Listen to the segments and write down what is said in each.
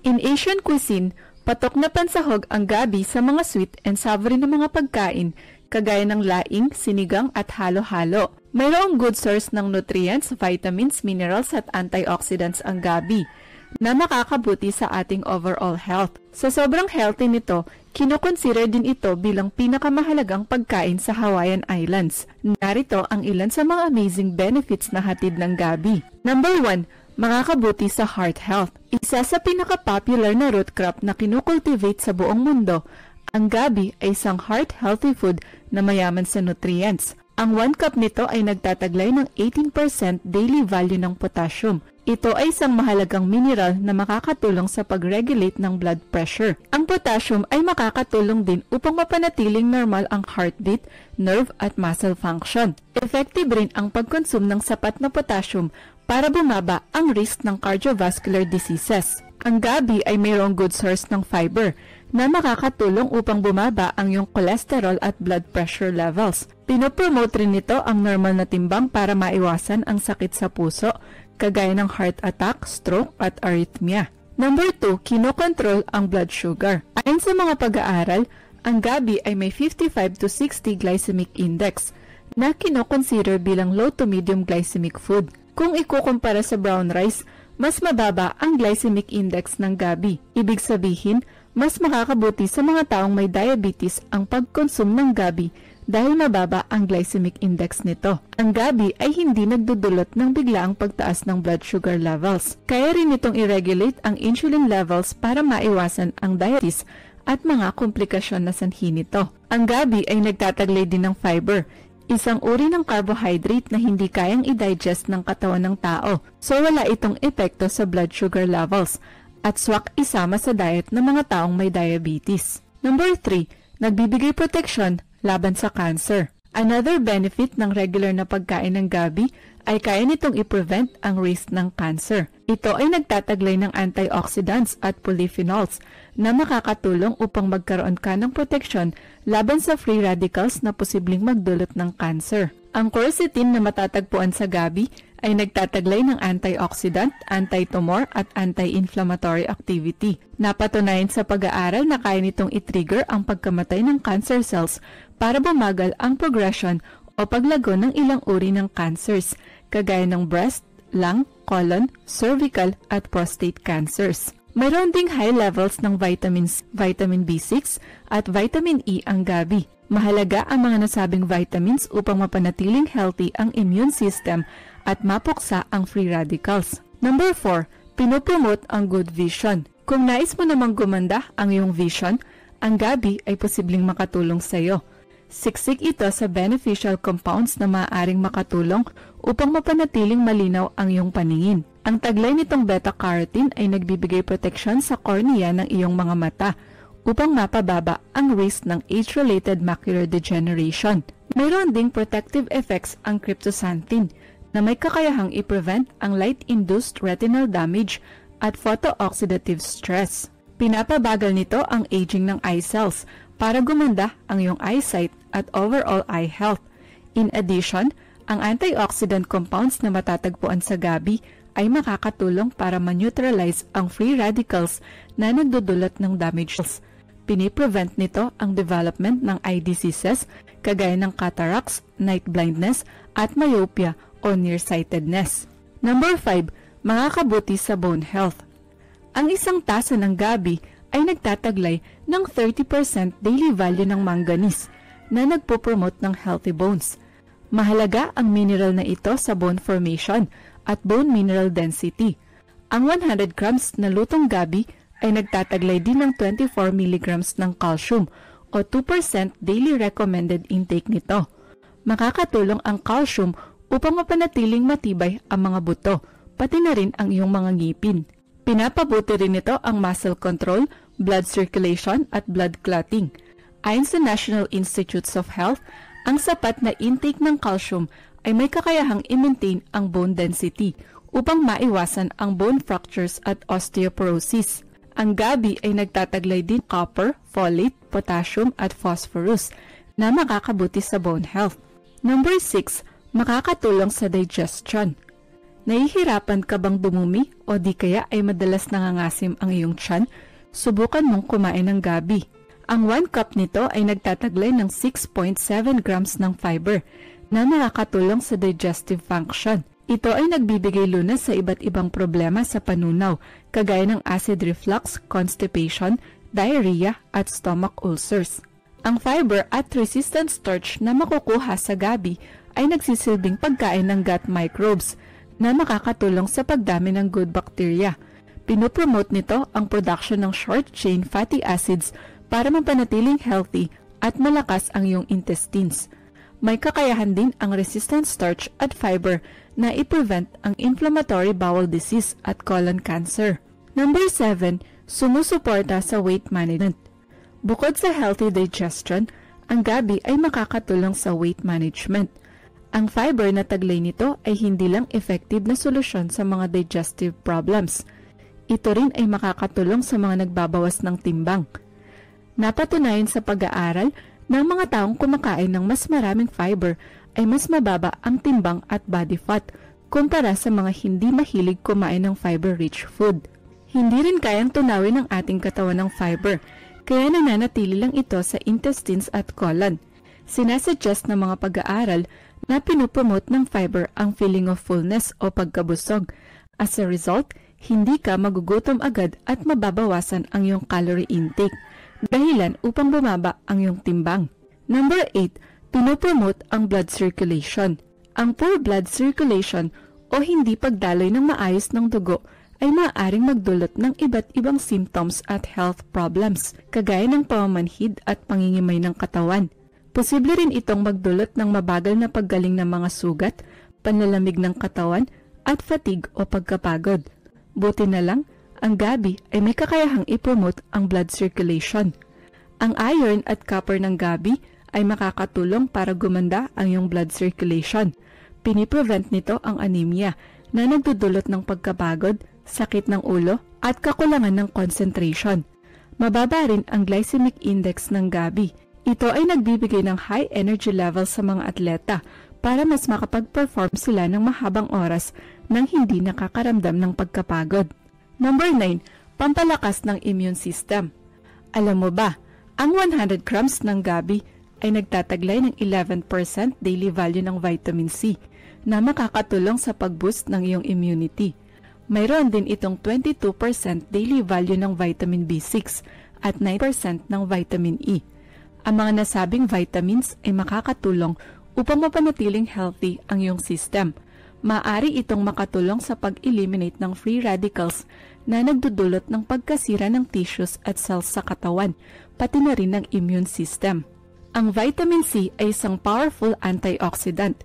In Asian cuisine, patok na pansahog ang gabi sa mga sweet and savory na mga pagkain, kagaya ng laing, sinigang at halo-halo. Mayroong good source ng nutrients, vitamins, minerals at antioxidants ang gabi na makakabuti sa ating overall health. Sa sobrang healthy nito, kinukonsider din ito bilang pinakamahalagang pagkain sa Hawaiian Islands. Narito ang ilan sa mga amazing benefits na hatid ng gabi. Number 1, makakabuti sa heart health. Isa sa pinaka-popular na root crop na kinukultivate sa buong mundo, ang gabi ay isang heart-healthy food na mayaman sa nutrients. Ang 1 cup nito ay nagtataglay ng 18% daily value ng potassium. Ito ay isang mahalagang mineral na makakatulong sa pag-regulate ng blood pressure. Ang potassium ay makakatulong din upang mapanatiling normal ang heartbeat, nerve at muscle function. Effective rin ang pag-consume ng sapat na potassium para bumaba ang risk ng cardiovascular diseases. Ang gabi ay mayroong good source ng fiber na makakatulong upang bumaba ang iyong cholesterol at blood pressure levels. Pinopromote rin nito ang normal na timbang para maiwasan ang sakit sa puso, kagaya ng heart attack, stroke at arrhythmia. Number 2, kinokontrol ang blood sugar. Ayon sa mga pag-aaral, ang gabi ay may 55 to 60 glycemic index na kinoconsider bilang low to medium glycemic food. Kung ikukumpara sa brown rice, mas mababa ang glycemic index ng gabi. Ibig sabihin, mas makakabuti sa mga taong may diabetes ang pag-consume ng gabi dahil mababa ang glycemic index nito. Ang gabi ay hindi nagdudulot ng biglaang pagtaas ng blood sugar levels. Kaya rin itong i-regulate ang insulin levels para maiwasan ang diabetes at mga komplikasyon na sanhi nito. Ang gabi ay nagtataglay din ng fiber, isang uri ng carbohydrate na hindi kayang i-digest ng katawan ng tao. So wala itong epekto sa blood sugar levels at swak isama sa diet ng mga taong may diabetes. Number 3, nagbibigay proteksyon laban sa cancer. Another benefit ng regular na pagkain ng gabi ay kaya nitong i-prevent ang risk ng cancer. Ito ay nagtataglay ng antioxidants at polyphenols na makakatulong upang magkaroon ka ng proteksyon laban sa free radicals na posibleng magdulot ng cancer. Ang quercetin na matatagpuan sa gabi ay nagtataglay ng antioxidant, anti-tumor at anti-inflammatory activity. Napatunayan sa pag-aaral na kaya nitong i-trigger ang pagkamatay ng cancer cells para bumagal ang progression o paglago ng ilang uri ng cancers, kagaya ng breast, lung, colon, cervical at prostate cancers. Mayroon ding high levels ng vitamins, vitamin B6 at vitamin E ang gabi. Mahalaga ang mga nasabing vitamins upang mapanatiling healthy ang immune system at mapuksa ang free radicals. Number 4, pinopromote ang good vision. Kung nais mo namang gumanda ang iyong vision, ang gabi ay posibleng makatulong sa iyo. Siksik ito sa beneficial compounds na maaaring makatulong upang mapanatiling malinaw ang iyong paningin. Ang taglay nitong beta-carotene ay nagbibigay proteksyon sa cornea ng iyong mga mata upang mapababa ang risk ng age-related macular degeneration. Mayroon ding protective effects ang cryptoxanthin na may kakayahang i-prevent ang light-induced retinal damage at photooxidative stress. Pinapabagal nito ang aging ng eye cells para gumanda ang iyong eyesight at overall eye health. In addition, ang antioxidant compounds na matatagpuan sa gabi ay makakatulong para ma-neutralize ang free radicals na nagdudulot ng damage cells. Piniprevent nito ang development ng eye diseases kagaya ng cataracts, night blindness at myopia o nearsightedness. Number 5, makakabuti sa bone health. Ang isang tasa ng gabi ay nagtataglay ng 30% daily value ng manganese na nagpo-promote ng healthy bones. Mahalaga ang mineral na ito sa bone formation at bone mineral density. Ang 100 grams na lutong gabi ay nagtataglay din ng 24 milligrams ng calcium o 2% daily recommended intake nito. Makakatulong ang calcium upang mapanatiling matibay ang mga buto, pati na rin ang iyong mga ngipin. Pinapabuti rin nito ang muscle control, blood circulation at blood clotting. Ayon sa National Institutes of Health, ang sapat na intake ng calcium ay may kakayahang i-maintain ang bone density upang maiwasan ang bone fractures at osteoporosis. Ang gabi ay nagtataglay din copper, folate, potassium at phosphorus na makakabuti sa bone health. Number 6, makakatulong sa digestion. Nahihirapan ka bang dumumi o di kaya ay madalas nangangasim ang iyong tiyan? Subukan mong kumain ng gabi. Ang 1 cup nito ay nagtataglay ng 6.7 grams ng fiber na nakakatulong sa digestive function. Ito ay nagbibigay lunas sa iba't ibang problema sa panunaw, kagaya ng acid reflux, constipation, diarrhea at stomach ulcers. Ang fiber at resistant starch na makukuha sa gabi ay nagsisilbing pagkain ng gut microbes na makakatulong sa pagdami ng good bacteria. Pinopromote nito ang production ng short-chain fatty acids para mapanatiling healthy at malakas ang iyong intestines. May kakayahan din ang resistant starch at fiber na i-prevent ang inflammatory bowel disease at colon cancer. Number 7, sumusuporta sa weight management. Bukod sa healthy digestion, ang gabi ay makakatulong sa weight management. Ang fiber na taglay nito ay hindi lang effective na solusyon sa mga digestive problems. Ito rin ay makakatulong sa mga nagbabawas ng timbang. Napatunayan sa pag-aaral na ang mga taong kumakain ng mas maraming fiber ay mas mababa ang timbang at body fat kumpara sa mga hindi mahilig kumain ng fiber-rich food. Hindi rin kayang tunawin ng ating katawan ng fiber, kaya nananatili lang ito sa intestines at colon. Sinasuggest ng mga pag-aaral na pinopromote ng fiber ang feeling of fullness o pagkabusog. As a result, hindi ka magugutom agad at mababawasan ang iyong calorie intake, dahilan upang bumaba ang iyong timbang. Number 8, pinopromote ang blood circulation. Ang poor blood circulation o hindi pagdaloy ng maayos ng dugo ay maaaring magdulot ng iba't ibang symptoms at health problems, kagaya ng pamamanhid at pangingimay ng katawan. Posible rin itong magdulot ng mabagal na paggaling ng mga sugat, panlalamig ng katawan, at fatigue o pagkapagod. Buti na lang, ang gabi ay may kakayahang i-promote ang blood circulation. Ang iron at copper ng gabi ay makakatulong para gumanda ang iyong blood circulation. Piniprevent nito ang anemia na nagdudulot ng pagkapagod, sakit ng ulo, at kakulangan ng concentration. Mababa rin ang glycemic index ng gabi. Ito ay nagbibigay ng high energy level sa mga atleta para mas makapag-perform sila ng mahabang oras nang hindi nakakaramdam ng pagkapagod. Number 9, pampalakas ng immune system. Alam mo ba, ang 100 grams ng gabi ay nagtataglay ng 11% daily value ng vitamin C na makakatulong sa pag-boost ng iyong immunity. Mayroon din itong 22% daily value ng vitamin B6 at 9% ng vitamin E. Ang mga nasabing vitamins ay makakatulong upang mapanatiling healthy ang iyong system. Maaari itong makatulong sa pag-eliminate ng free radicals na nagdudulot ng pagkasira ng tissues at cells sa katawan, pati na rin ng immune system. Ang vitamin C ay isang powerful antioxidant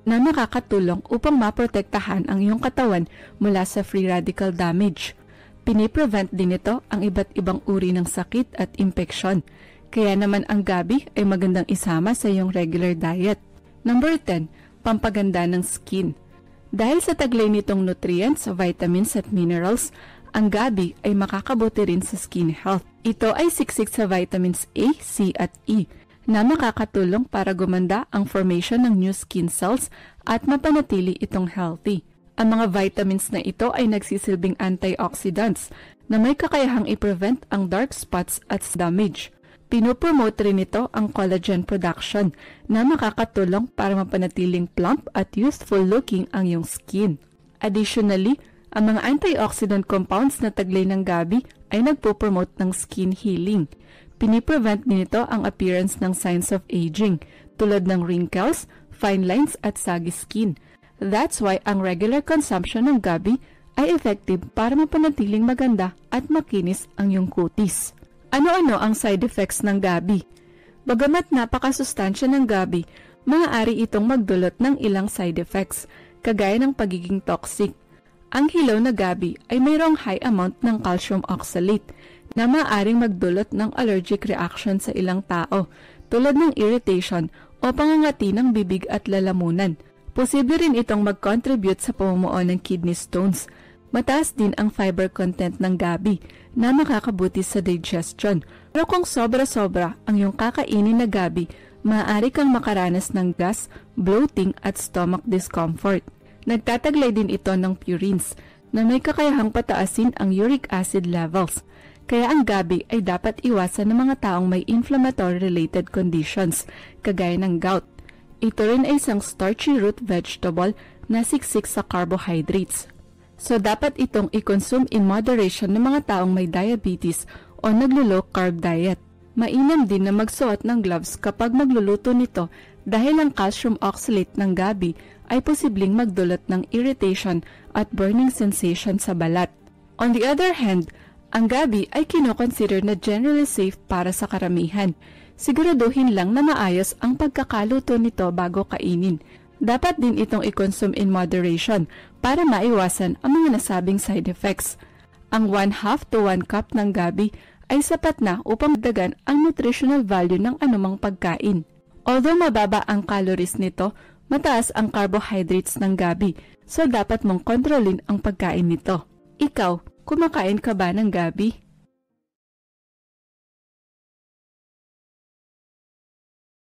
na nakakatulong upang maprotektahan ang iyong katawan mula sa free radical damage. Piniprevent din ito ang iba't ibang uri ng sakit at impeksyon. Kaya naman ang gabi ay magandang isama sa iyong regular diet. Number 10, pampaganda ng skin. Dahil sa taglay nitong nutrients, vitamins at minerals, ang gabi ay makakabuti rin sa skin health. Ito ay siksik sa vitamins A, C at E na makakatulong para gumanda ang formation ng new skin cells at mapanatili itong healthy. Ang mga vitamins na ito ay nagsisilbing antioxidants na may kakayahang i-prevent ang dark spots at damage. Pinopromote rin ito ang collagen production na makakatulong para mapanatiling plump at youthful looking ang iyong skin. Additionally, ang mga antioxidant compounds na taglay ng gabi ay nagpo-promote ng skin healing. Piniprevent din ito ang appearance ng signs of aging tulad ng wrinkles, fine lines at saggy skin. That's why ang regular consumption ng gabi ay effective para mapanatiling maganda at makinis ang iyong kutis. Ano-ano ang side effects ng gabi? Bagamat napakasustansya ng gabi, maaari itong magdulot ng ilang side effects, kagaya ng pagiging toxic. Ang hilaw na gabi ay mayroong high amount ng calcium oxalate na maaaring magdulot ng allergic reaction sa ilang tao, tulad ng irritation o pangangati ng bibig at lalamunan. Posible rin itong mag-contribute sa pamumuo ng kidney stones. Mataas din ang fiber content ng gabi na makakabuti sa digestion. Pero kung sobra-sobra ang iyong kakainin na gabi, maaari kang makaranas ng gas, bloating at stomach discomfort. Nagtataglay din ito ng purines na may kakayahang pataasin ang uric acid levels. Kaya ang gabi ay dapat iwasan ng mga taong may inflammatory-related conditions, kagaya ng gout. Ito rin ay isang starchy root vegetable na siksik sa carbohydrates. So dapat itong i-consume in moderation ng mga taong may diabetes o naglo-low carb diet. Mainam din na magsuot ng gloves kapag magluluto nito dahil ang calcium oxalate ng gabi ay posibleng magdulot ng irritation at burning sensation sa balat. On the other hand, ang gabi ay kinoconsider na generally safe para sa karamihan. Siguraduhin lang na maayos ang pagkakaluto nito bago kainin. Dapat din itong i-consume in moderation para maiwasan ang mga nasabing side effects. Ang 1/2 to 1 cup ng gabi ay sapat na upang dagan ang nutritional value ng anumang pagkain. Although mababa ang calories nito, mataas ang carbohydrates ng gabi, so dapat mong kontrolin ang pagkain nito. Ikaw, kumakain ka ba ng gabi?